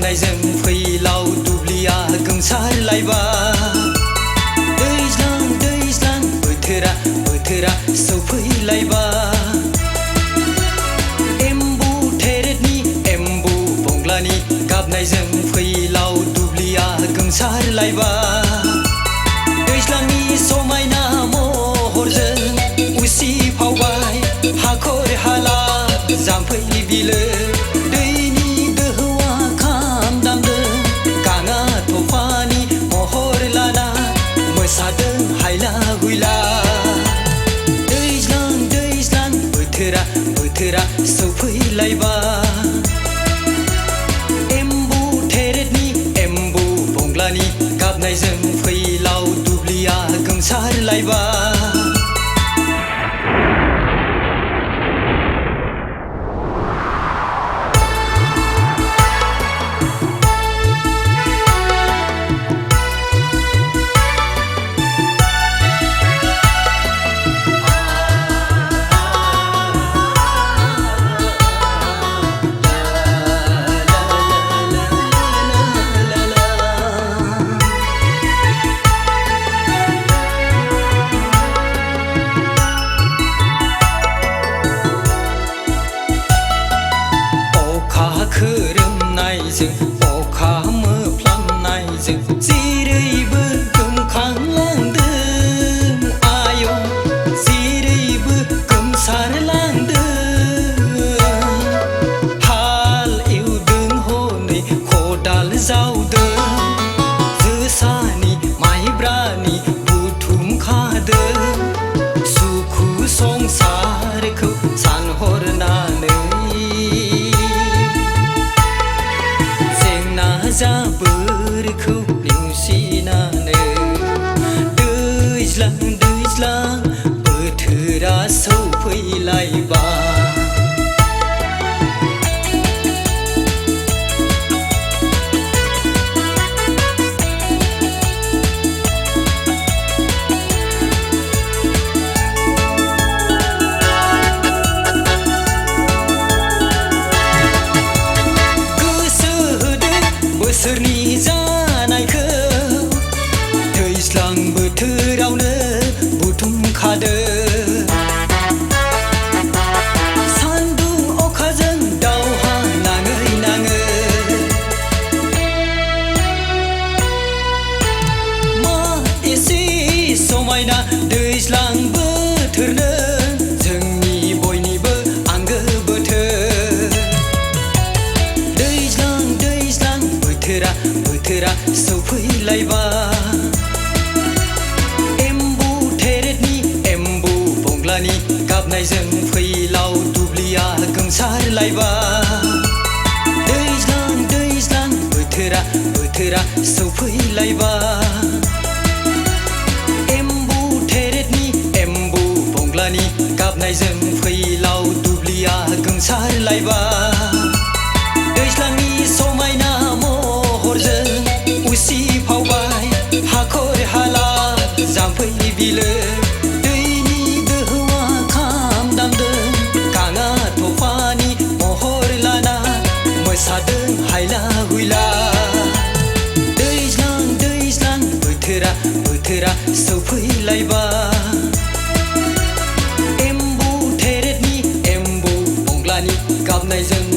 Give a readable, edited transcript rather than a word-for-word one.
गाबनायजों फैलाव दुब्लिया गोमसारलायबा दैज्लां दैज्लां बोथोरा सौफैलायबा एम्बु थेरेदनि एम्बु बंग्लानि गाबनायजों फैलाव दुब्लिया गोमसारलायबा दैज्लांनि समायना महरजों उसिफावबाय हाखर हाला जाम्फै बिलो दैनि दोहौआ खाम दामदों गाङा थफानि महर लाना मोसादों हायला हुइला दैज्लां दैज्लां बोथोरा सौफैलायबा एम्बु थेरेदनि एम्बु बंग्लानि गाबनायजों फैलाव दुब्लिया गोमसारलायबा खोरोमनायजों अखा मोफ्लामनायजों जेरैबो गोमखांलांदों आयं जेरैबो गोमसारलांदों हाल एवदों हनै खदाल जावदों जोसानि माइब्रानि बुथुमखादों सुखु संसारखौ सानहरनानै जाबोरखौ नेवसिनानै दैज्लां बोथोरा सौफैलायबा बोसोरनि जानायखौ दैज्लां बोथोरावनो बुथुमखादों सान्दुं अखाजों दावहा नाङै मा एसे समायना दैज्लां बोथोरनो जोंनि बयनिबो आंगो बोथोर बोथोरा सौफैलायबा एम्बु थेरेदनि एम्बु बंग्लानि गाबनायजों फैलाव दुब्लिया गोमसारलायबा दैज्लां बोथोरा सौफैलायबा एम्बु थेरेदनि एम्बु बंग्लानि गाबनायजों फैलाव दुब्लिया गोमसारलायबा दैज्लांनि समायना महरजों उसिफावबाय हाखर हाला जाम्फै बिलो दैनि दोहौआ खाम दामदों गाङा थफानि महर लाना मोसादों हायला हुइला दैज्लां बोथोरा सौफैलायबा एम्बु थेरेदनि एम्बु बंग्लानि गाबनायजों